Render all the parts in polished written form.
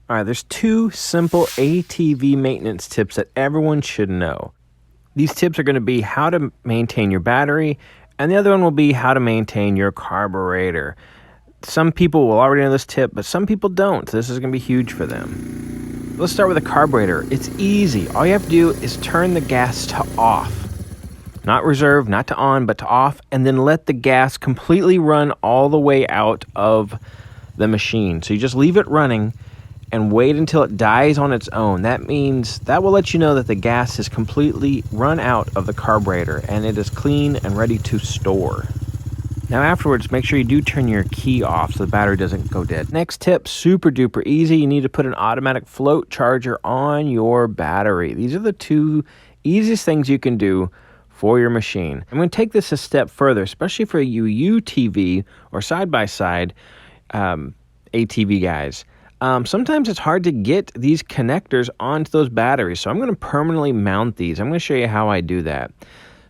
All right, there's two simple ATV maintenance tips that everyone should know. These tips are going to be how to maintain your battery, and the other one will be how to maintain your carburetor. Some people will already know this tip, but some people don't. So this is going to be huge for them. Let's start with the carburetor. It's easy. All you have to do is turn the gas to off. Not reserve, not to on, but to off, and then let the gas completely run all the way out of the machine. So you just leave it running and wait until it dies on its own. That means that will let you know that the gas has completely run out of the carburetor and it is clean and ready to store. Now afterwards, make sure you do turn your key off so the battery doesn't go dead. Next tip, super duper easy. You need to put an automatic float charger on your battery. These are the two easiest things you can do for your machine. I'm going to take this a step further, especially for you UTV or side-by-side ATV guys. Sometimes it's hard to get these connectors onto those batteries, so I'm going to permanently mount these. I'm going to show you how I do that.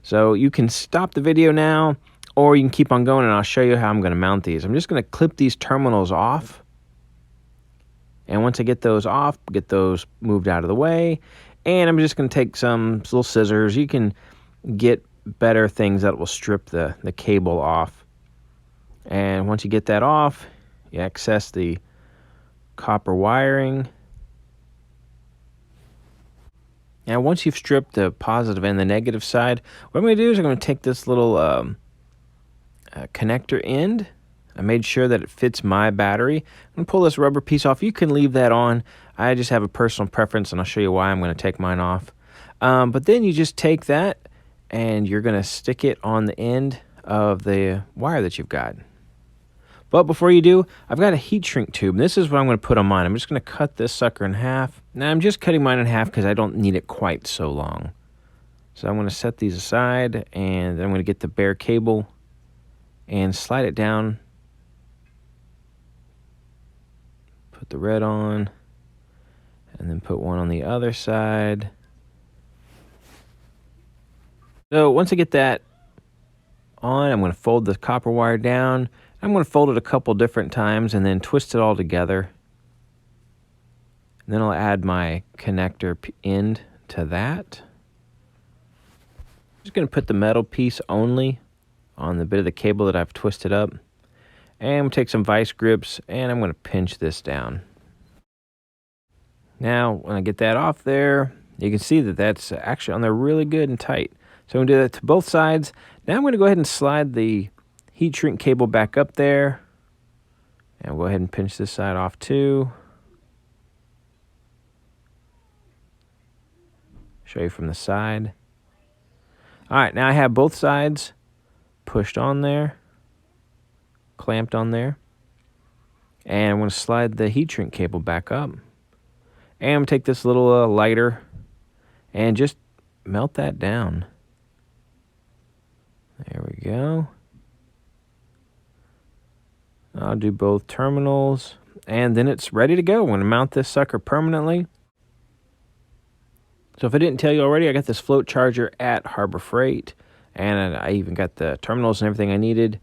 So you can stop the video now, or you can keep on going and I'll show you how I'm going to mount these. I'm just going to clip these terminals off, and once I get those off, get those moved out of the way, and I'm just going to take some little scissors. You can get better things that will strip the cable off, and once you get that off, you access the copper wiring. Now once you've stripped the positive and the negative side, what I'm going to do is I'm going to take this little connector end. I made sure that it fits my battery. I'm going to pull this rubber piece off. You can leave that on. I just have a personal preference, and I'll show you why I'm going to take mine off. But then you just take that and you're going to stick it on the end of the wire that you've got. But before you do, I've got a heat shrink tube. This is what I'm going to put on mine. I'm just going to cut this sucker in half. Now I'm just cutting mine in half because I don't need it quite so long. So I'm going to set these aside, and then I'm going to get the bare cable and slide it down. Put the red on, and then put one on the other side. So once I get that on, I'm going to fold the copper wire down. I'm going to fold it a couple different times and then twist it all together. And then I'll add my connector end to that. I'm just going to put the metal piece only on the bit of the cable that I've twisted up. And I'm going to take some vice grips and I'm going to pinch this down. Now, when I get that off there, you can see that that's actually on there really good and tight. So I'm going to do that to both sides. Now I'm going to go ahead and slide the heat shrink cable back up there, and we'll go ahead and pinch this side off too. Show you from the side. All right, now I have both sides pushed on there, clamped on there, and I'm going to slide the heat shrink cable back up. And I'm going to take this little lighter and just melt that down. There we go. I'll do both terminals, and then it's ready to go. I'm going to mount this sucker permanently. So if I didn't tell you already, I got this float charger at Harbor Freight, and I even got the terminals and everything I needed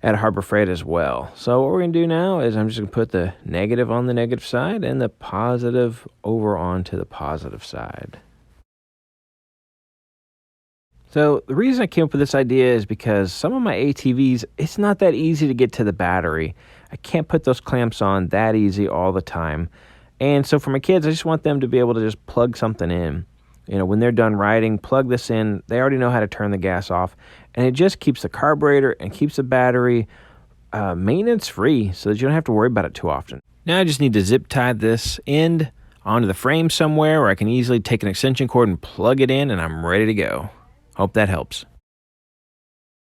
at Harbor Freight as well. So what we're going to do now is I'm just going to put the negative on the negative side and the positive over onto the positive side. So the reason I came up with this idea is because some of my ATVs, it's not that easy to get to the battery. I can't put those clamps on that easy all the time. And so for my kids, I just want them to be able to just plug something in. You know, when they're done riding, plug this in. They already know how to turn the gas off. And it just keeps the carburetor and keeps the battery maintenance free so that you don't have to worry about it too often. Now I just need to zip tie this end onto the frame somewhere where I can easily take an extension cord and plug it in, and I'm ready to go. Hope that helps.